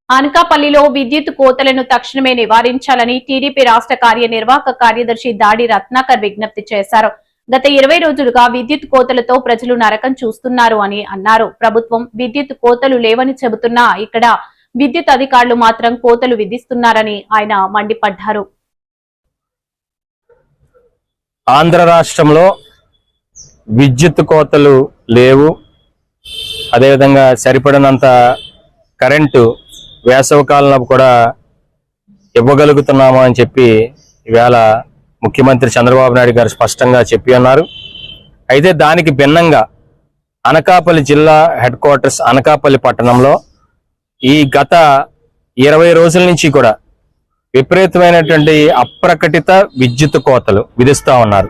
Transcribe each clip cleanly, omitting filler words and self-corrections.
అనకాపల్లిలో విద్యుత్ కోతలను తక్షణమే నివారించాలని టీడీపీ రాష్ట్ర కార్యనిర్వాహక కార్యదర్శి దాడి రత్నాకర్ విజ్ఞప్తి చేశారు. గత 20 రోజులుగా విద్యుత్ కోతలతో ప్రజలు నరకం చూస్తున్నారు అని అన్నారు. ప్రభుత్వం విద్యుత్ కోతలు లేవని చెబుతున్నా ఇక్కడ విద్యుత్ అధికారులు మాత్రం కోతలు విధిస్తున్నారని ఆయన మండిపడ్డారు. ఆంధ్ర రాష్ట్రంలో విద్యుత్ కోతలు లేవు, అదేవిధంగా సరిపడినంత కరెంటు వేసవికాలంలో కూడా ఇవ్వగలుగుతున్నాము అని చెప్పి ఈవేళ ముఖ్యమంత్రి చంద్రబాబు నాయుడు గారు స్పష్టంగా చెప్పి ఉన్నారు. అయితే దానికి భిన్నంగా అనకాపల్లి జిల్లా హెడ్ క్వార్టర్స్ అనకాపల్లి పట్టణంలో ఈ గత 20 రోజుల నుంచి కూడా విపరీతమైనటువంటి అప్రకటిత విద్యుత్ కోతలు విధిస్తూ ఉన్నారు.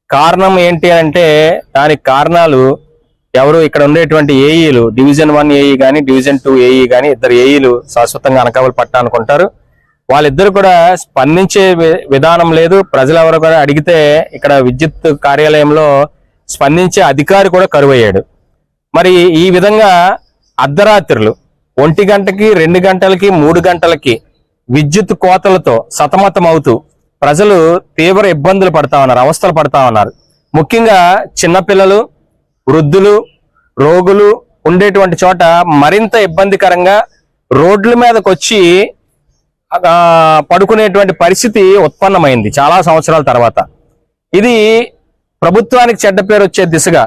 కారణం ఏంటి అంటే దానికి కారణాలు ఎవరు ఇక్కడ ఉండేటువంటి ఏఈలు, డివిజన్ 1 ఏఈ కానీ డివిజన్ 2 ఏఈ కానీ ఇద్దరు ఏఈలు శాశ్వతంగా అనకాపల్లి పట్టణానికి ఉంటారు. వాళ్ళిద్దరు కూడా స్పందించే విధానం లేదు. ప్రజలు ఎవరు కూడా అడిగితే ఇక్కడ విద్యుత్ కార్యాలయంలో స్పందించే అధికారి కూడా కరువయ్యాడు. మరి ఈ విధంగా అర్ధరాత్రులు 1 గంటకి 2 గంటలకి 3 గంటలకి విద్యుత్ కోతలతో సతమతం అవుతూ ప్రజలు తీవ్ర ఇబ్బందులు పడతా ఉన్నారు, అవస్థలు పడతా ఉన్నారు. ముఖ్యంగా చిన్నపిల్లలు, వృద్ధులు, రోగులు ఉండేటువంటి చోట మరింత ఇబ్బందికరంగా రోడ్ల మీదకి వచ్చి పడుకునేటువంటి పరిస్థితి ఉత్పన్నమైంది చాలా సంవత్సరాల తర్వాత. ఇది ప్రభుత్వానికి చెడ్డ పేరు వచ్చే దిశగా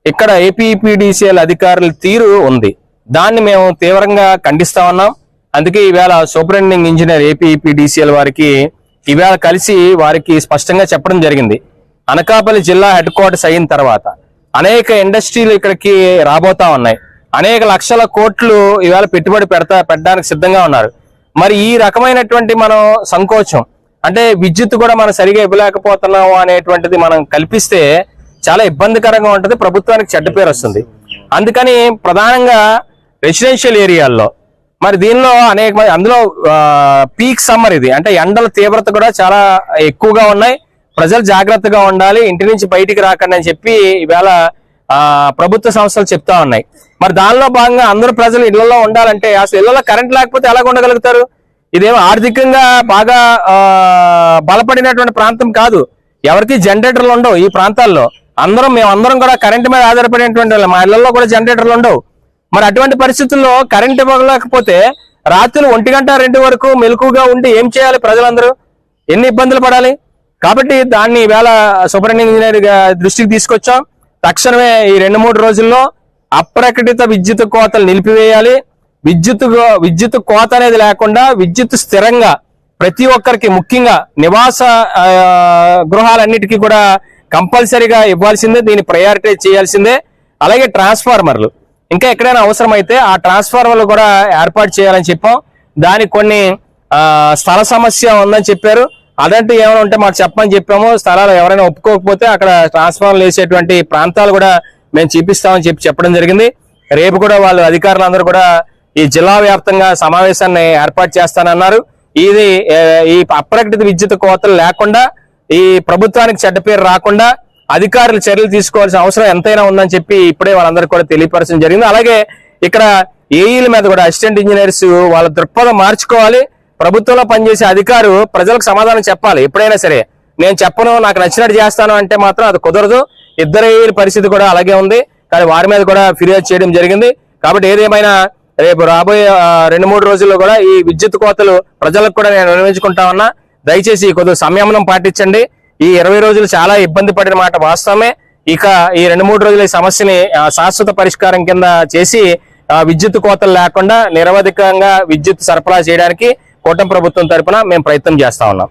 ఇక్కడ ఏపీపీడీసీఎల్ అధికారుల తీరు ఉంది. దాన్ని మేము తీవ్రంగా ఖండిస్తా ఉన్నాం. అందుకే ఈవేళ సూపరింటెండింగ్ ఇంజనీర్ ఏపీపీడీసీఎల్ వారికి ఈవేళ కలిసి వారికి స్పష్టంగా చెప్పడం జరిగింది. అనకాపల్లి జిల్లా హెడ్ క్వార్టర్స్ అయిన తర్వాత అనేక ఇండస్ట్రీలు ఇక్కడికి రాబోతా ఉన్నాయి. అనేక లక్షల కోట్లు ఈవేళ పెట్టుబడి పెట్టడానికి సిద్ధంగా ఉన్నారు. మరి ఈ రకమైనటువంటి మనం సంకోచం అంటే విద్యుత్ కూడా మనం సరిగా ఇవ్వలేకపోతున్నాము అనేటువంటిది మనం కల్పిస్తే చాలా ఇబ్బందికరంగా ఉంటుంది, ప్రభుత్వానికి చెడ్డ పేరు వస్తుంది. అందుకని ప్రధానంగా రెసిడెన్షియల్ ఏరియాల్లో మరి దీనిలో అనేక మంది అందులో పీక్ సమ్మర్ ఇది అంటే ఎండల తీవ్రత కూడా చాలా ఎక్కువగా ఉన్నాయి. ప్రజలు జాగ్రత్తగా ఉండాలి, ఇంటి నుంచి బయటికి రాకండి అని చెప్పి ఈవేళ ప్రభుత్వ సంస్థలు చెప్తా ఉన్నాయి. మరి దానిలో భాగంగా అందరూ ప్రజలు ఇళ్లలో ఉండాలంటే అసలు ఇళ్లలో కరెంట్ లేకపోతే ఎలా ఉండగలుగుతారు? ఇదేమో ఆర్థికంగా బాగా బలపడినటువంటి ప్రాంతం కాదు, ఎవరికి జనరేటర్లు ఉండవు ఈ ప్రాంతాల్లో. మేమందరం కూడా కరెంట్ మీద ఆధారపడినటువంటి వాళ్ళం, మా ఇళ్లలో కూడా జనరేటర్లు ఉండవు. మరి అటువంటి పరిస్థితుల్లో కరెంట్ ఇవ్వలేకపోతే రాత్రులు 1 గంట 2 వరకు మెలకుగా ఉండి ఏం చేయాలి? ప్రజలందరూ ఎన్ని ఇబ్బందులు పడాలి? కాబట్టి దాన్ని ఈవేళ సూపరింటెండింగ్ ఇంజనీర్ దృష్టికి తీసుకొచ్చాం. తక్షణమే ఈ 2-3 రోజుల్లో అప్రకటిత విద్యుత్ కోతలు నిలిపివేయాలి. విద్యుత్ కోత అనేది లేకుండా విద్యుత్ స్థిరంగా ప్రతి ఒక్కరికి, ముఖ్యంగా నివాస గృహాలన్నిటికీ కూడా కంపల్సరీగా ఇవ్వాల్సిందే, దీన్ని ప్రయారిటైజ్ చేయాల్సిందే. అలాగే ట్రాన్స్ఫార్మర్లు ఇంకా ఎక్కడైనా అవసరమైతే ఆ ట్రాన్స్ఫార్మర్లు కూడా ఏర్పాటు చేయాలని చెప్పాం. దానికి కొన్ని స్థల సమస్య ఉందని చెప్పారు. అదంటూ ఏమైనా ఉంటే మాకు చెప్పమని చెప్పాము. స్థలాలు ఎవరైనా ఒప్పుకోకపోతే అక్కడ ట్రాన్స్ఫార్మర్లు వేసేటువంటి ప్రాంతాలు కూడా మేము చూపిస్తామని చెప్పడం జరిగింది. రేపు కూడా వాళ్ళు అధికారులందరూ కూడా ఈ జిల్లా వ్యాప్తంగా సమావేశాన్ని ఏర్పాటు చేస్తానన్నారు. ఇది ఈ అప్రకటిత విద్యుత్ కోతలు లేకుండా, ఈ ప్రభుత్వానికి చెడ్డ పేరు రాకుండా అధికారులు చర్యలు తీసుకోవాల్సిన అవసరం ఎంతైనా ఉందని చెప్పి ఇప్పుడే వాళ్ళందరికీ కూడా తెలియపరచడం జరిగింది. అలాగే ఇక్కడ ఏఈల మీద కూడా అసిస్టెంట్ ఇంజనీర్స్ వాళ్ళ దృక్పథం మార్చుకోవాలి. ప్రభుత్వంలో పనిచేసే అధికారు ప్రజలకు సమాధానం చెప్పాలి. ఎప్పుడైనా సరే నేను చెప్పను, నాకు నచ్చినట్టు చేస్తాను అంటే మాత్రం అది కుదరదు. ఇద్దరు ఏఈల పరిస్థితి కూడా అలాగే ఉంది. కానీ వారి మీద కూడా ఫిర్యాదు చేయడం జరిగింది. కాబట్టి ఏదేమైనా రేపు రాబోయే 2-3 రోజుల్లో కూడా ఈ విద్యుత్ కోతలు ప్రజలకు కూడా నేను నిర్వహించుకుంటా ఉన్నా. దయచేసి కొద్దిగా సంయమనం పాటించండి. ఈ 20 రోజులు చాలా ఇబ్బంది పడిన మాట వాస్తవమే. ఇక ఈ 2-3 రోజుల ఈ సమస్యని శాశ్వత పరిష్కారం కింద చేసి విద్యుత్ కోతలు లేకుండా నిరవధికంగా విద్యుత్ సరఫరా చేయడానికి కూటమి ప్రభుత్వం తరపున మేము ప్రయత్నం చేస్తా ఉన్నాం.